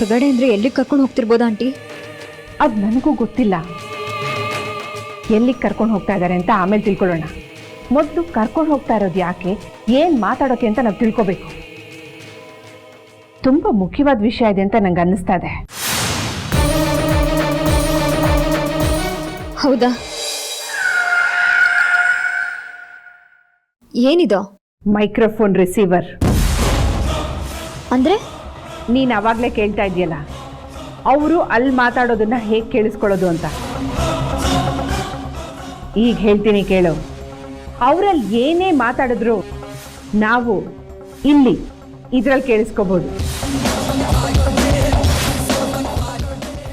ಹೊರಗಡೆ ಅಂದರೆ ಎಲ್ಲಿಗೆ ಕರ್ಕೊಂಡು ಹೋಗ್ತಿರ್ಬೋದಾ ಆಂಟಿ? ಅದು ನನಗೂ ಗೊತ್ತಿಲ್ಲ. ಎಲ್ಲಿಗೆ ಕರ್ಕೊಂಡು ಹೋಗ್ತಾ ಇದ್ದಾರೆ ಅಂತ ಆಮೇಲೆ ತಿಳ್ಕೊಳ್ಳೋಣ. ಮೊದಲು ಕರ್ಕೊಂಡು ಹೋಗ್ತಾ ಇರೋದು ಯಾಕೆ, ಏನು ಮಾತಾಡೋಕೆ ಅಂತ ನಾವು ತಿಳ್ಕೋಬೇಕು. ತುಂಬ ಮುಖ್ಯವಾದ ವಿಷಯ ಇದೆ ಅಂತ ನಂಗೆ ಅನ್ನಿಸ್ತಾ ಇದೆ. ಹೌದಾ? ಏನಿದು? Microphone receiver. ಅಂದರೆ ನೀನು ಆವಾಗಲೇ ಕೇಳ್ತಾ ಇದೆಯಲ್ಲ, ಅವರು ಅಲ್ಲಿ ಮಾತಾಡೋದನ್ನ ಹೇಗೆ ಕೇಳಿಸ್ಕೊಳ್ಳೋದು ಅಂತ. ಈಗ ಹೇಳ್ತೀನಿ ಕೇಳು. ಅವರಲ್ಲಿ ಏನೇ ಮಾತಾಡಿದ್ರು ನಾವು ಇಲ್ಲಿ ಇದರಲ್ಲಿ ಕೇಳಿಸ್ಕೋಬೋದು.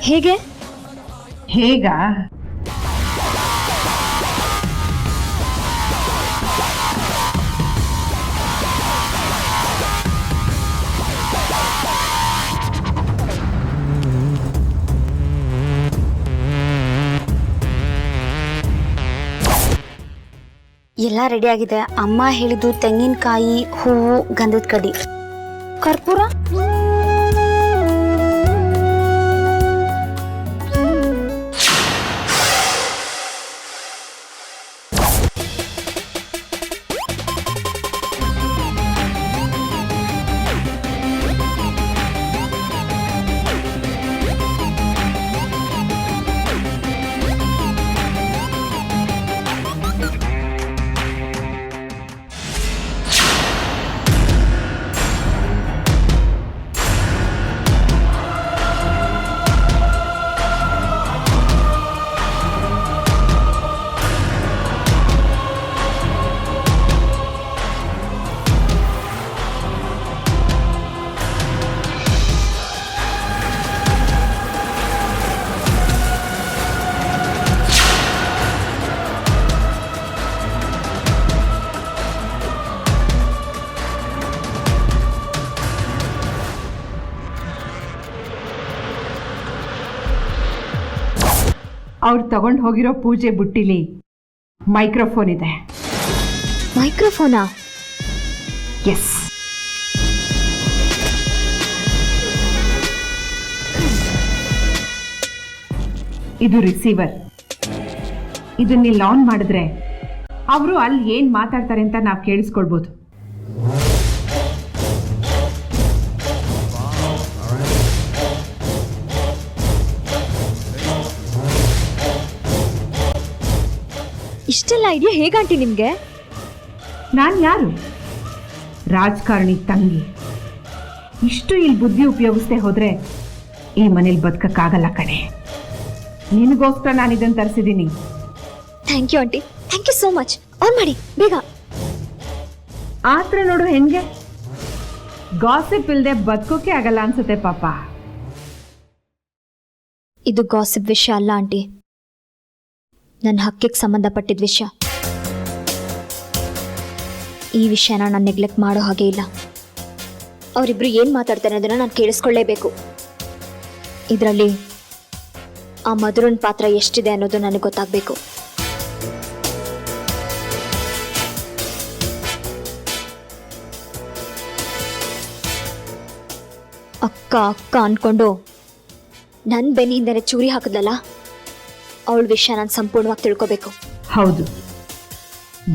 ಹೇಗೆ? ಹೇಗಾ? ಎಲ್ಲ ರೆಡಿ ಆಗಿದೆ. ಅಮ್ಮ ಹೇಳಿದ್ದು ತೆಂಗಿನಕಾಯಿ, ಹೂವು, ಗಂಧದ ಕಡ್ಡಿ, ಕರ್ಪೂರ. ಅವ್ರು ತಗೊಂಡು ಹೋಗಿರೋ ಪೂಜೆ ಬುಟ್ಟಿಲಿ ಮೈಕ್ರೋಫೋನ್ ಇದೆ. ಮೈಕ್ರೋಫೋನಾ? ಎಸ್. ಇದು ರಿಸೀವರ್. ಇದನ್ನ ಆನ್ ಮಾಡಿದ್ರೆ ಅವರು ಅಲ್ಲಿ ಏನು ಮಾತಾಡ್ತಾರೆ ಅಂತ ನಾವು ಕೇಳಿಸ್ಕೊಳ್ಬೋದು. ಇಷ್ಟೆಲ್ಲ ಇದೆಯಾ ಹೇಗಂಟಿ ನಿಮಗೆ? ನಾನು ಯಾರು? ರಾಜಕಾರಣಿ ತಂಗಿ. ಇಷ್ಟು ಇಲ್ಲಿ ಬುದ್ಧಿ ಉಪಯೋಗಿಸ್ದೆ ಹೋದ್ರೆ ಈ ಮನೇಲಿ ಬದುಕಕ್ಕಾಗಲ್ಲ ಕಣೆ. ನಿನಗೋಸ್ಕರ ನಾನು ಇದನ್ನು ತರಿಸಿದ್ದೀನಿ. Thank you aunty, thank you so much. On ಮಾಡಿ ಬೇಗ. ಆತ್ರ ನೋಡು ಹೆಂಗೆ. ಗಾಸಿಪ್ ಇಲ್ಲದೆ ಬದುಕೋಕೆ ಆಗಲ್ಲ ಅನ್ಸುತ್ತೆ ಪಾಪ. ಇದು ಗಾಸಿಪ್ ವಿಷಯ ಅಲ್ಲ ಆಂಟಿ, ನನ್ನ ಹಕ್ಕಿಗೆ ಸಂಬಂಧಪಟ್ಟಿದ್ದ ವಿಷಯ. ಈ ವಿಷಯನ ನಾನು ನೆಗ್ಲೆಕ್ಟ್ ಮಾಡೋ ಹಾಗೆ ಇಲ್ಲ. ಅವರಿಬ್ರು ಏನು ಮಾತಾಡ್ತಾರೆ ಅದನ್ನು ನಾನು ಕೇಳಿಸ್ಕೊಳ್ಳೇಬೇಕು. ಇದರಲ್ಲಿ ಆ ಮಧುರನ್ ಪಾತ್ರ ಎಷ್ಟಿದೆ ಅನ್ನೋದು ನನಗೆ ಗೊತ್ತಾಗಬೇಕು. ಅಕ್ಕ ಅಕ್ಕ ಅಂದ್ಕೊಂಡು ನನ್ನ ಬೆನ್ನಿಂದನೇ ಚೂರಿ ಹಾಕಿದ್ಲಲ್ಲ, ಅವಳ ವಿಷಯ ನಾನು ಸಂಪೂರ್ಣವಾಗಿ ತಿಳ್ಕೋಬೇಕು. ಹೌದು,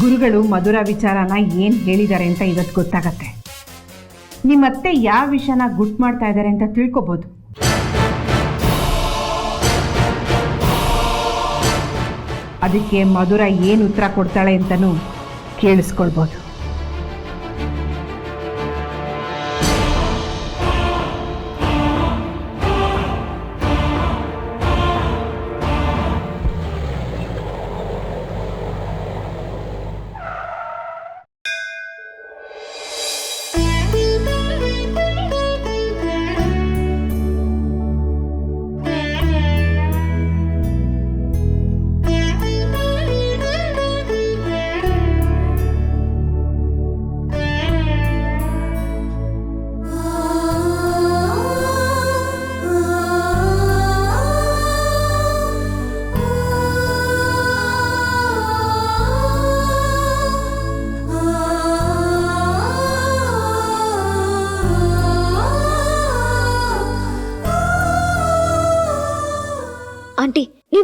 ಗುರುಗಳು ಮಧುರ ವಿಚಾರನ ಏನು ಹೇಳಿದ್ದಾರೆ ಅಂತ ಇವತ್ತು ಗೊತ್ತಾಗತ್ತೆ. ನಿಮ್ಮತ್ತೆ ಯಾವ ವಿಷಯನ ಗುಟ್ ಮಾಡ್ತಾ ಇದ್ದಾರೆ ಅಂತ ತಿಳ್ಕೊಬೋದು. ಅದಕ್ಕೆ ಮಧುರ ಏನು ಉತ್ತರ ಕೊಡ್ತಾಳೆ ಅಂತಲೂ ಕೇಳಿಸ್ಕೊಳ್ಬೋದು.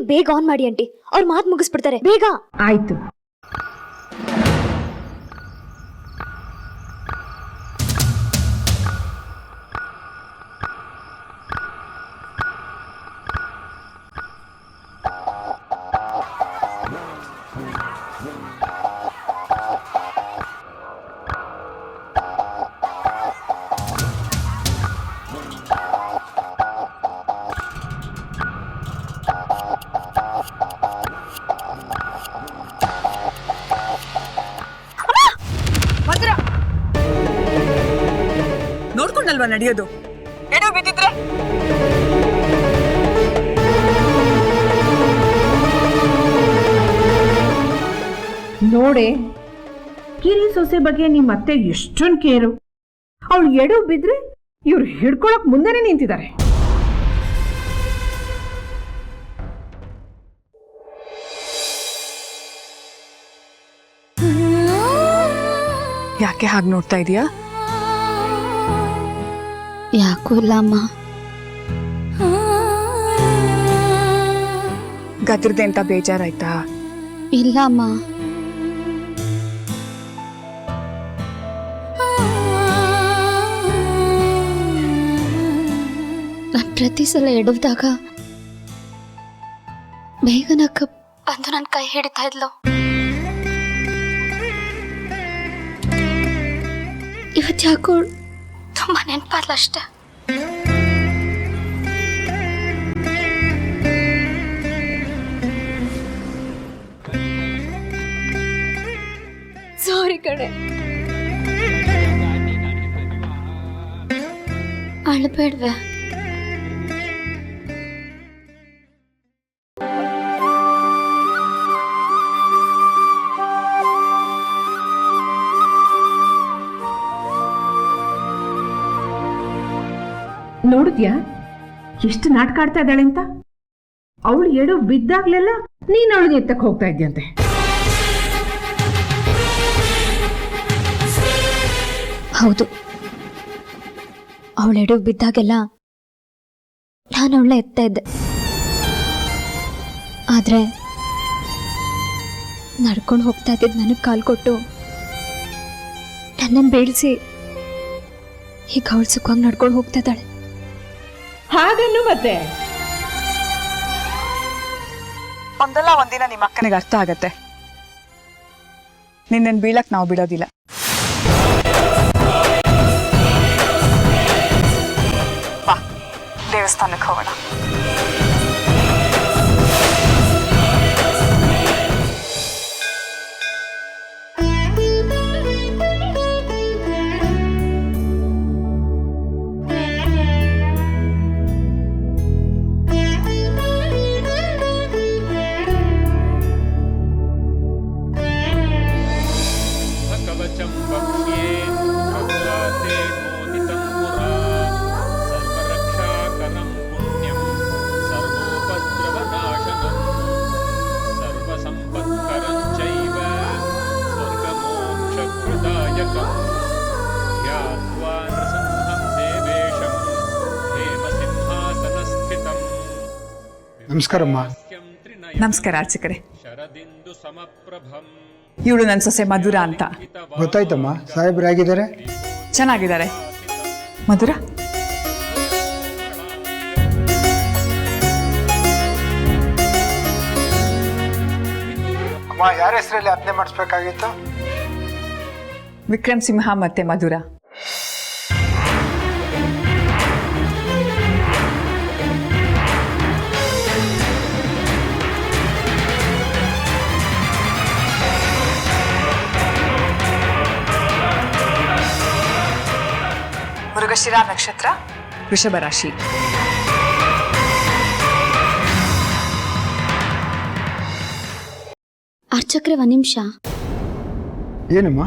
ನೀವು ಬೇಗ ಆನ್ ಮಾಡಿ ಆಂಟಿ, ಅವ್ರ ಮಾತು ಮುಗಿಸ್ಬಿಡ್ತಾರೆ, ಬೇಗ. ಆಯ್ತು. ನೋಡ್ಕೊಂಡಲ್ವಾ ನಡೆಯೋದು? ಎಡೋ ಬಿದ್ದಿದ್ರೆ ನೋಡೆ, ಕಿರಿ ಸೊಸೆ ಬಗ್ಗೆ ನಿಮ್ಮ ಅತ್ತೆ ಎಷ್ಟೊಂದು ಕೇರು. ಅವಳು ಎಡು ಬಿದ್ರೆ ಇವ್ರು ಹಿಡ್ಕೊಳಕ್ ಮುಂದೆನೆ ನಿಂತಿದ್ದಾರೆ. ಯಾಕೆ ಹಾಗೆ ನೋಡ್ತಾ ಇದೀಯಾ? ಯಾಕೂ ಇಲ್ಲ ಅಮ್ಮ. ಗದ್ರದೆ ಅಂತ ಬೇಜಾರಾಯ್ತಾ? ಇಲ್ಲ ಅಮ್ಮ. ನಾನು ಪ್ರತಿ ಸಲ ಎಡವ್ದಾಗ ಬೇಗನಕ್ಕ ಬಂದು ನನ್ನ ಕೈ ಹಿಡಿತಾ ಇದ್ಲು. ಇವತ್ತು ಯಾಕೋ ತುಂಬಾ ನೆನಪಾದ್ಲ ಅಷ್ಟೆ. ಸಾರಿ ಕಣೆ. ಅಳಬೇಡ್ವೆ. ನೋಡಿದ್ಯಾ ಎಷ್ಟು ನಾಟಕ ಆಡ್ತಾ ಇದ್ದಾಳೆ ಅಂತ? ಅವಳು ಎಡು ಬಿದ್ದಾಗ್ಲೆಲ್ಲ ನೀನ್ ಅವಳನ್ನ ಎತ್ತಕ್ಕೆ ಹೋಗ್ತಾ ಇದ್ಯಂತೆ. ಹೌದು, ಅವಳು ಎಡವು ಬಿದ್ದಾಗೆಲ್ಲ ನಾನು ಅವಳನ್ನ ಎತ್ತಾ ಇದ್ದೆ. ಆದ್ರೆ ನಡ್ಕೊಂಡು ಹೋಗ್ತಾ ಇದ್ದಿದ್ದು ನನಗೆ ಕಾಲು ಕೊಟ್ಟು ನನ್ನನ್ನು ಬೀಳಿಸಿ ಈಗ ಅವಳು ಸುಖವಾಗಿ ನಡ್ಕೊಂಡು ಹೋಗ್ತಾ ಇದ್ದಾಳೆ. ಹಾಗನ್ನು ಮತ್ತೆ ಒಂದಲ್ಲ ಒಂದಿನ ನಿಮ್ಮ ಅಕ್ಕನಿಗೆ ಅರ್ಥ ಆಗತ್ತೆ. ನಿನ್ನ ಬೀಳಕ್ ನಾವು ಬಿಡೋದಿಲ್ಲ. ಬಾ, ದೇವಸ್ಥಾನಕ್ಕೆ ಹೋಗೋಣ. ನಮಸ್ಕಾರಮ್ಮ. ನಮಸ್ಕಾರ ಅರ್ಚಕರೇ. ಇವಳು ನನ್ನ ಸೊಸೆ ಮಧುರ ಅಂತ. ಗೊತ್ತಾಯ್ತಮ್ಮ. ಸಾಹೇಬ್ರು ಹೇಗಿದ್ದಾರೆ? ಚೆನ್ನಾಗಿದ್ದಾರೆ. ಮಧುರ, ಅಮ್ಮ, ಯಾರ ಹೆಸರಲ್ಲಿ ಅಪ್ಲೈ ಮಾಡಿಸ್ಬೇಕಾಗಿತ್ತು? ವಿಕ್ರಮ್ ಸಿಂಹ ಮತ್ತೆ ಮಧುರ. ಮೃಗಶಿರ ನಕ್ಷತ್ರ, ವೃಷಭ ರಾಶಿ. ಅರ್ಚಕ್ರೆ ಒಂದ್ ನಿಮಿಷ. ಏನಮ್ಮ?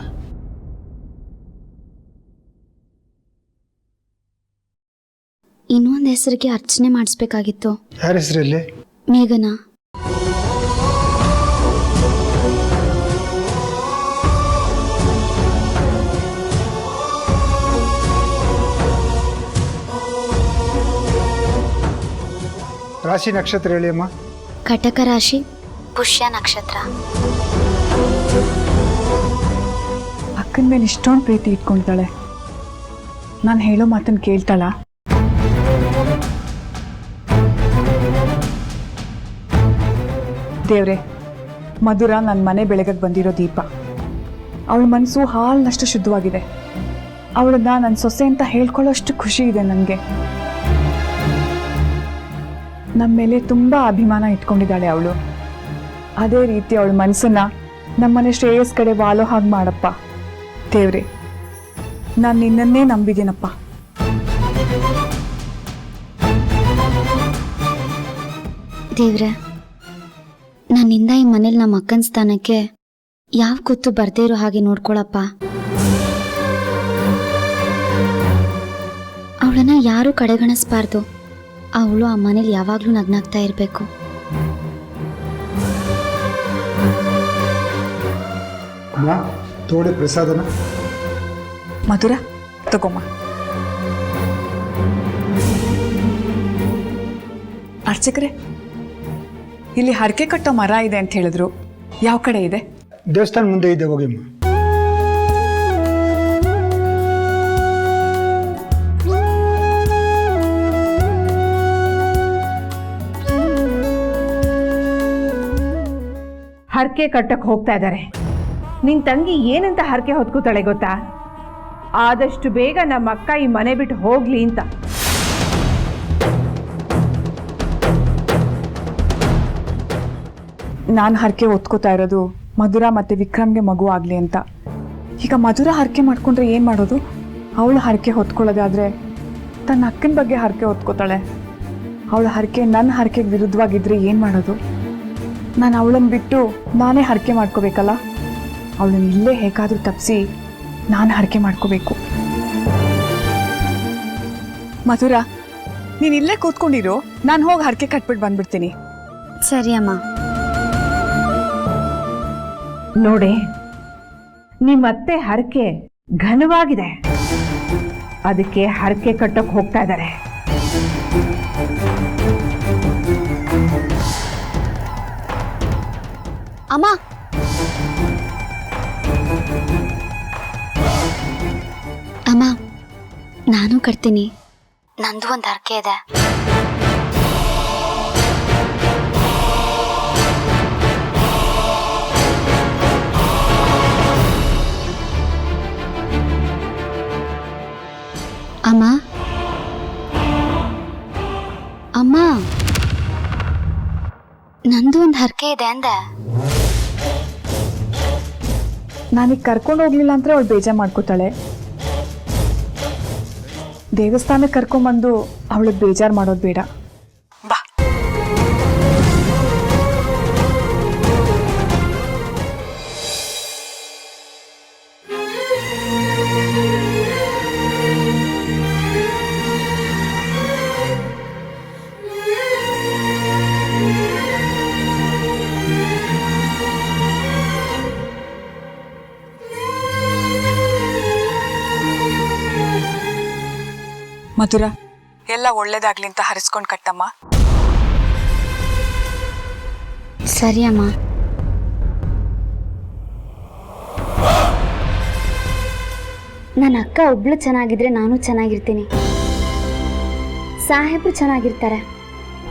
ಇನ್ನೊಂದು ಹೆಸರಿಗೆ ಅರ್ಚನೆ ಮಾಡಿಸ್ಬೇಕಾಗಿತ್ತು. ಯಾರ ಹೆಸರಲ್ಲಿ? ಮೇಘನಾ. ರಾಶಿ ನಕ್ಷತ್ರ ಹೇಳಿ ಅಮ್ಮ. ಕಟಕ ರಾಶಿ, ಪುಷ್ಯ ನಕ್ಷತ್ರ. ಅಕ್ಕನ ಮೇಲೆ ಇಷ್ಟೊಂದು ಪ್ರೀತಿ ಇಟ್ಕೊಂಡಿದ್ದಾಳೆ. ನಾನು ಹೇಳೋ ಮಾತನ್ನು ಕೇಳ್ತಾಳ? ದೇವ್ರೆ, ಮಧುರ ನನ್ನ ಮನೆ ಬೆಳಗಕ್ಕೆ ಬಂದಿರೋ ದೀಪ. ಅವಳ ಮನಸ್ಸು ಹಾಲಿನಷ್ಟು ಶುದ್ಧವಾಗಿದೆ. ಅವಳನ್ನ ನನ್ನ ಸೊಸೆ ಅಂತ ಹೇಳ್ಕೊಳ್ಳೋಷ್ಟು ಖುಷಿ ಇದೆ ನನಗೆ. ನಮ್ಮ ಮೇಲೆ ತುಂಬ ಅಭಿಮಾನ ಇಟ್ಕೊಂಡಿದ್ದಾಳೆ ಅವಳು. ಅದೇ ರೀತಿ ಅವಳ ಮನಸ್ಸನ್ನ ನಮ್ಮನೆ ಶ್ರೇಯಸ್ ಕಡೆ ವಾಲೋ ಹಾಗೆ ಮಾಡಪ್ಪ. ದೇವ್ರೆ, ನಾನು ನಿನ್ನನ್ನೇ ನಂಬಿದ್ದೀನಪ್ಪ. ದೇವ್ರೆ, ನನ್ನಿಂದ ಈ ಮನೇಲಿ ನಮ್ಮ ಅಕ್ಕನ ಸ್ಥಾನಕ್ಕೆ ಯಾವ ಕೂತು ಬರ್ದೇ ಇರೋ ಹಾಗೆ ನೋಡ್ಕೊಳಪ್ಪ. ಅವಳನ್ನ ಯಾರೂ ಕಡೆಗಣಿಸ್ಬಾರ್ದು. ಅವಳು ಆ ಮನೇಲಿ ಯಾವಾಗಲೂ ನಗ್ನಾಗ್ತಾ ಇರಬೇಕು. ಅಮ್ಮ ತೋಳಿ ಪ್ರಸಾದನ. ಮಧುರ, ತಗೊಮ್ಮ. ಅರ್ಚಕರೇ, ಇಲ್ಲಿ ಹರಕೆ ಕಟ್ಟೋ ಮರ ಇದೆ ಅಂತ ಹೇಳಿದ್ರು. ಯಾವ ಕಡೆ ಇದೆ? ದೇವಸ್ಥಾನ ಮುಂದೆ ಇದೆ, ಹೋಗಿಮ್ಮ. ಹರಕೆ ಕಟ್ಟಕ್ಕೆ ಹೋಗ್ತಾ ಇದ್ದಾರೆ. ನಿನ್ ತಂಗಿ ಏನಂತ ಹರಕೆ ಹೊತ್ಕೋತಾಳೆ ಗೊತ್ತಾ? ಆದಷ್ಟು ಬೇಗ ನಮ್ಮ ಅಕ್ಕ ಈ ಮನೆ ಬಿಟ್ಟು ಹೋಗ್ಲಿ ಅಂತ. ನಾನು ಹರಕೆ ಹೊತ್ಕೋತಾ ಇರೋದು ಮಧುರ ಮತ್ತು ವಿಕ್ರಮ್ಗೆ ಮಗು ಆಗಲಿ ಅಂತ. ಈಗ ಮಧುರ ಹರಕೆ ಮಾಡ್ಕೊಂಡ್ರೆ ಏನು ಮಾಡೋದು? ಅವಳು ಹರಕೆ ಹೊತ್ಕೊಳ್ಳೋದಾದರೆ ತನ್ನ ಅಕ್ಕನ ಬಗ್ಗೆ ಹರಕೆ ಹೊತ್ಕೋತಾಳೆ. ಅವಳ ಹರಕೆ ನನ್ನ ಹರಕೆಗೆ ವಿರುದ್ಧವಾಗಿದ್ದರೆ ಏನು ಮಾಡೋದು? ನಾನು ಅವಳನ್ನು ಬಿಟ್ಟು ನಾನೇ ಹರಕೆ ಮಾಡ್ಕೋಬೇಕಲ್ಲ. ಅವಳನ್ನ ಇಲ್ಲೇ ಹೇಗಾದರೂ ತಪ್ಪಿಸಿ ನಾನು ಹರಕೆ ಮಾಡ್ಕೋಬೇಕು. ಮಧುರ, ನೀನು ಇಲ್ಲೇ ಕೂತ್ಕೊಂಡಿರು, ನಾನು ಹೋಗಿ ಹರಕೆ ಕಟ್ಬಿಟ್ಟು ಬಂದ್ಬಿಡ್ತೀನಿ. ಸರಿ ಅಮ್ಮ. ನೋಡಿ, ನಿಮ್ಮತ್ತೆ ಹರಕೆ ಘನವಾಗಿದೆ. ಅದಕ್ಕೆ ಹರಕೆ ಕಟ್ಟಕ್ಕೆ ಹೋಗ್ತಾ ಇದ್ದಾರೆ. ಅಮ್ಮ, ಅಮ್ಮ, ನಾನು ಕಟ್ತೀನಿ. ನಂದು ಒಂದು ಹರಕೆ ಇದೆ. ಅಮ್ಮ, ಅಮ್ಮ, ನಂದು ಒಂದು ಹರಕೆ ಇದೆ ಅಂದೆ. ನಾನೀಗ ಕರ್ಕೊಂಡು ಹೋಗ್ಲಿಲ್ಲ ಅಂದ್ರೆ ಅವಳು ಬೇಜಾರು ಮಾಡ್ಕೋತಾಳೆ. ದೇವಸ್ಥಾನಕ್ಕೆ ಕರ್ಕೊಂಬಂದು ಅವಳಿಗೆ ಬೇಜಾರು ಮಾಡೋದು ಬೇಡ. ಬಾ. ಮಧುರ, ಎಲ್ಲ ಒಳ್ಳೇದಾಗ್ಲಿ ಅಂತ ಹರಿಸ್ಕೊಂಡು ಕಟ್ಟಮ್ಮ. ಸರಿ ಅಮ್ಮ. ನನ್ನ ಅಕ್ಕ ಒಬ್ಳು ಚೆನ್ನಾಗಿದ್ರೆ ನಾನು ಚೆನ್ನಾಗಿರ್ತೀನಿ. ಸಾಹೇಬ್ರು ಚೆನ್ನಾಗಿರ್ತಾರೆ.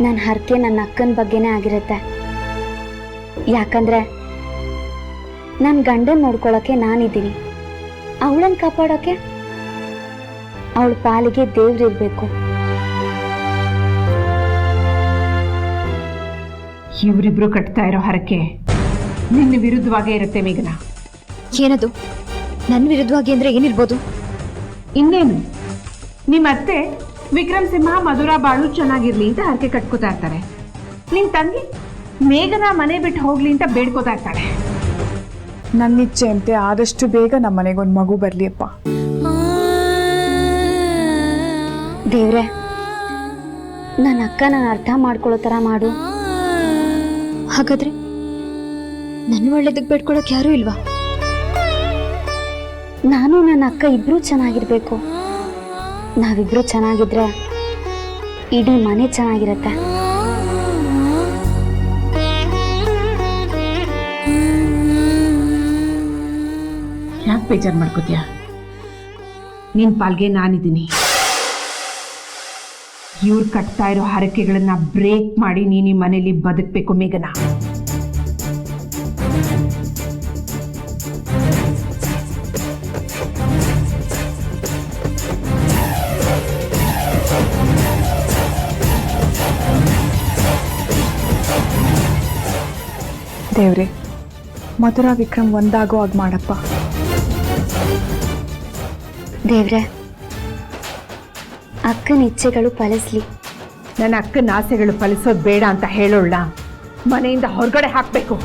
ನನ್ನ ಹರಕೆ ನನ್ನ ಅಕ್ಕನ ಬಗ್ಗೆನೇ ಆಗಿರುತ್ತೆ. ಯಾಕಂದ್ರೆ ನನ್ನ ಗಂಡನ ನೋಡ್ಕೊಳ್ಳೋಕೆ ನಾನಿದ್ದೀನಿ. ಅವಳನ್ನು ಕಾಪಾಡೋಕೆ ಅವಳ ಪಾಲಿಗೆ ದೇವ್ರಿರ್ಬೇಕು. ಇವರಿಬ್ರು ಕಟ್ತಾ ಇರೋ ಹರಕೆ ನಿನ್ನ ವಿರುದ್ಧವಾಗೇ ಇರುತ್ತೆ ಮೇಘನ. ಏನದು? ನನ್ನ ವಿರುದ್ಧವಾಗಿ ಅಂದ್ರೆ ಏನಿರ್ಬೋದು? ಇನ್ನೇನು, ನಿಮ್ಮ ಅತ್ತೆ ವಿಕ್ರಮ್ ಸಿಂಹ ಮಧುರ ಬಾಳು ಚೆನ್ನಾಗಿರ್ಲಿ ಅಂತ ಹರಕೆ ಕಟ್ಕೋತಾ ಇರ್ತಾರೆ. ನಿನ್ ತಂಗಿ ಮೇಘನ ಮನೆ ಬಿಟ್ಟು ಹೋಗ್ಲಿ ಅಂತ ಬೇಡ್ಕೋತಾ ಇರ್ತಾಳೆ. ನನ್ನ ಇಚ್ಛೆ ಅಂತೆ ಆದಷ್ಟು ಬೇಗ ನಮ್ಮ ಮನೆಗೊಂದು ಮಗು ಬರಲಿ ಅಪ್ಪ. ದೇವ್ರೆ, ನನ್ನ ಅಕ್ಕ ನಾನು ಅರ್ಥ ಮಾಡ್ಕೊಳ್ಳೋ ಥರ ಮಾಡು. ಹಾಗಾದ್ರೆ ನನ್ನ ಒಳ್ಳೇದಕ್ಕೆ ಬೇಡ್ಕೊಳಕ್ ಯಾರೂ ಇಲ್ವಾ? ನಾನು ನನ್ನ ಅಕ್ಕ ಇಬ್ರು ಚೆನ್ನಾಗಿರ್ಬೇಕು. ನಾವಿಬ್ರು ಚೆನ್ನಾಗಿದ್ರೆ ಇಡೀ ಮನೆ ಚೆನ್ನಾಗಿರತ್ತೆ. ಯಾಕೆ ಬೇಜಾರು ಮಾಡ್ಕೋತೀಯ? ನಿನ್ ಪಾಲ್ಗೆ ನಾನಿದ್ದೀನಿ. ಇವ್ರು ಕಟ್ತಾ ಇರೋ ಹರಕೆಗಳನ್ನ ಬ್ರೇಕ್ ಮಾಡಿ ನೀನು ಈ ಮನೇಲಿ ಬದುಕಬೇಕು ಮೇಘನಾ. ದೇವ್ರೆ, ಮಧುರಾ ವಿಕ್ರಮ್ ಒಂದಾಗೋ ಆಗ ಮಾಡಪ್ಪ. ದೇವ್ರೆ, ಅಕ್ಕನ ಇಚ್ಛೆಗಳು ಫಲಿಸ್ಲಿ. ನನ್ನ ಅಕ್ಕನ ಆಸೆಗಳು ಫಲಿಸೋದು ಬೇಡ ಅಂತ ಹೇಳೋಳ್ಳ ಮನೆಯಿಂದ ಹೊರಗಡೆ ಹಾಕ್ಬೇಕು.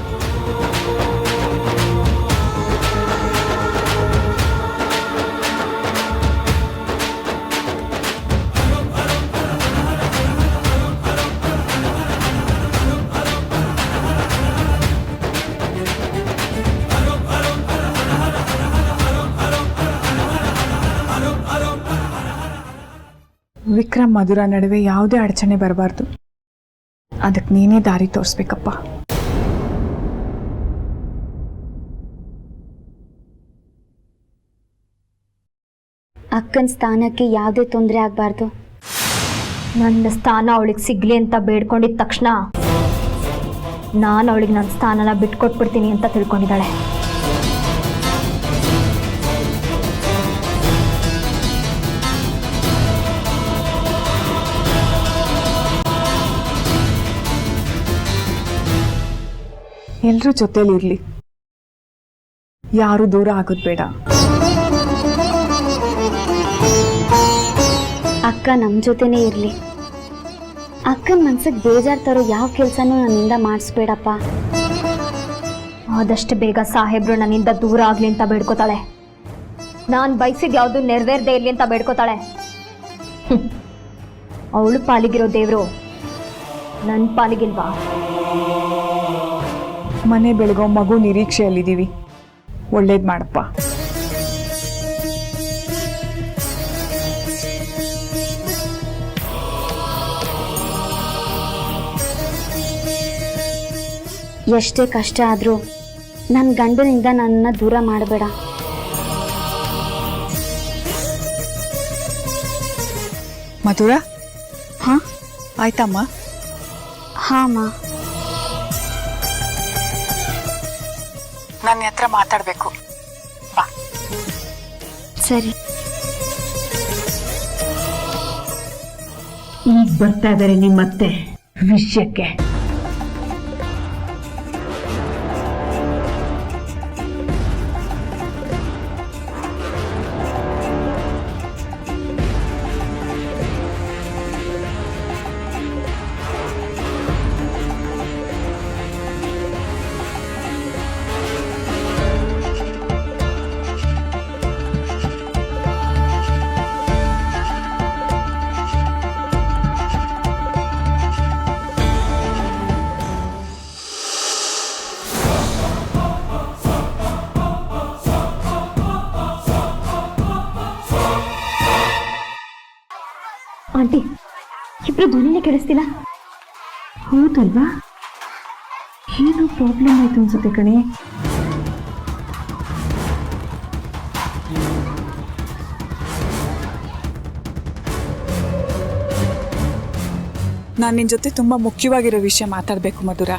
ವಿಕ್ರಮ್ ಮಧುರಾ ನಡುವೆ ಯಾವುದೇ ಅಡಚಣೆ ಬರಬಾರ್ದು. ಅದಕ್ಕೆ ನೀನೇ ದಾರಿ ತೋರಿಸ್ಬೇಕಪ್ಪ. ಅಕ್ಕನ ಸ್ಥಾನಕ್ಕೆ ಯಾವುದೇ ತೊಂದರೆ ಆಗಬಾರ್ದು. ನನ್ನ ಸ್ಥಾನ ಅವಳಿಗೆ ಸಿಗ್ಲಿ ಅಂತ ಬೇಡ್ಕೊಂಡಿದ ತಕ್ಷಣ ನಾನು ಅವಳಿಗೆ ನನ್ನ ಸ್ಥಾನನ ಬಿಟ್ಕೊಟ್ಬಿಡ್ತೀನಿ ಅಂತ ತಿಳ್ಕೊಂಡಿದ್ದಾಳೆ. ಎಲ್ಲರೂ ಜೊತೆಲಿರಲಿ, ಯಾರು ದೂರ ಆಗೋದು ಬೇಡ. ಅಕ್ಕ ನಮ್ಮ ಜೊತೆನೇ ಇರಲಿ. ಅಕ್ಕನ ಮನ್ಸಿಗೆ ಬೇಜಾರು ತರೋ ಯಾವ ಕೆಲಸನೂ ನನ್ನಿಂದ ಮಾಡಿಸ್ಬೇಡಪ್ಪ. ಆದಷ್ಟು ಬೇಗ ಸಾಹೇಬ್ರು ನನ್ನಿಂದ ದೂರ ಆಗಲಿ ಅಂತ ಬೇಡ್ಕೋತಾಳೆ. ನಾನು ಬಯಸಿದ ಯಾವುದು ನೆರವೇರದೆ ಇರಲಿ ಅಂತ ಬೇಡ್ಕೋತಾಳೆ. ಅವಳು ಪಾಲಿಗಿರೋ ದೇವರು ನನ್ನ ಪಾಲಿಗಿಲ್ವಾ? ಮನೆ ಬೆಳಗೋ ಮಗು ನಿರೀಕ್ಷೆಯಲ್ಲಿದ್ದೀವಿ. ಒಳ್ಳೇದು ಮಾಡಪ್ಪ. ಎಷ್ಟೇ ಕಷ್ಟ ಆದರೂ ನನ್ನ ಗಂಡನಿಂದ ನನ್ನನ್ನು ದೂರ ಮಾಡಬೇಡ. ಮಧುರಾ, ಹಾಂ ಆಯ್ತಮ್ಮ. ಹಾಂ ಅಮ್ಮ. ನನ್ನ ಹತ್ರ ಮಾತಾಡಬೇಕು, ಬಾ. ಸರಿ. ಈಗ ಬರ್ತಾ ಇದ್ದಾರೆ ನಿಮ್ಮತ್ತೆ ವಿಷಯಕ್ಕೆ. ಆಂಟಿ, ಇಬ್ರು ಧ್ವನಿನೇ ಕೇಳಿಸ್ತಿಲ್ಲ. ಹೌದಲ್ವಾ? ಏನೋ ಪ್ರಾಬ್ಲಮ್ ಆಯ್ತು ಅನ್ಸುತ್ತೆ ಕಣೆ. ನಾನು ನಿನ್ನ ಜೊತೆ ತುಂಬ ಮುಖ್ಯವಾಗಿರೋ ವಿಷಯ ಮಾತಾಡಬೇಕು ಮಧುರಾ,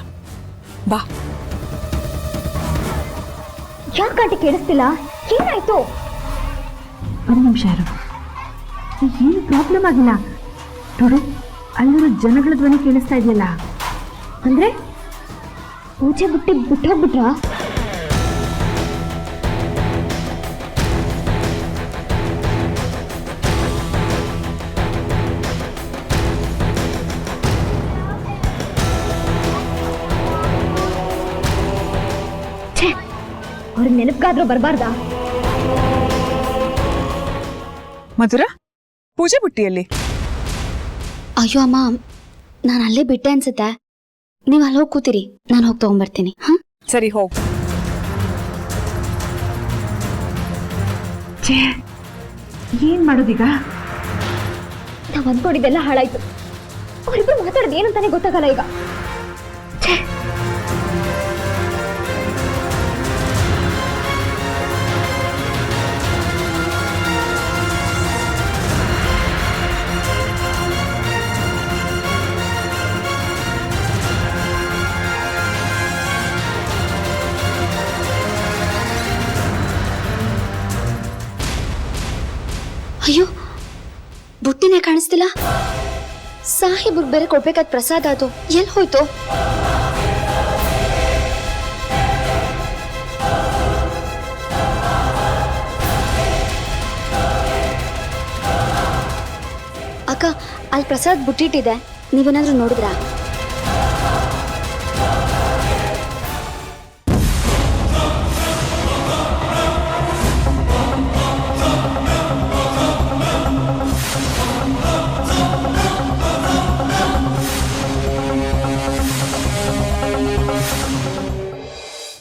ಬಾ. ಯಾಕಂಟಿ ಕೇಳಿಸ್ತಿಲ್ಲ? ಏನಾಯ್ತು? ಒಂದು ನಿಮಿಷ ಇರು. ಏನು ಪ್ರಾಬ್ಲಮ್ ಆಗಿಲ್ಲ ನೋಡು, ಅಲ್ಲಿರೋ ಜನಗಳ ಧ್ವನಿ ಕೇಳಿಸ್ತಾ ಇದೆಯಲ್ಲ. ಅಂದ್ರೆ ಪೂಜೆ ಬಿಟ್ಟೋಗ್ಬಿಟ್ರಾ? ಅವ್ರಿಗೆ ನೆನಪಿಗಾದ್ರೂ ಬರಬಾರ್ದಾ? ಮಧುರಾ, ಪೂಜೆ ಬುಟ್ಟಿಯಲ್ಲಿ? ಅಯ್ಯೋ ಅಮ್ಮ, ನಾನು ಅಲ್ಲೇ ಬಿಟ್ಟೆ ಅನ್ಸುತ್ತೆ. ನೀವು ಅಲ್ಲಿ ಹೋಗಿ ಕೂತಿರಿ, ನಾನು ಹೋಗಿ ತಗೊಂಡ್ಬರ್ತೀನಿ. ಹಾಂ ಸರಿ, ಹೋಗು. ಏನ್ ಮಾಡೋದೀಗ? ನಾವು ಅಂದ್ಕೊಂಡಿದ್ದೆಲ್ಲ ಹಾಳಾಯ್ತು. ಅವರಿಬ್ರು ಮಾತಾಡೋದು ಏನಂತಾನೆ ಗೊತ್ತಾಗಲ್ಲ ಈಗ. ಅಯ್ಯೋ ಬುಟ್ಟಿನೇ ಕಾಣಿಸ್ತಿಲ್ಲ. ಸಾಹೇಬ್ರಿಗೆ ಬೇರೆ ಕೊಡ್ಬೇಕಾದ ಪ್ರಸಾದ ಅದು ಎಲ್ಲಿ ಹೋಯ್ತು? ಅಕ್ಕ, ಅಲ್ಲಿ ಪ್ರಸಾದ್ ಬುಟ್ಟಿಟ್ಟಿದೆ, ನೀವೇನಾದ್ರೂ ನೋಡಿದ್ರಾ?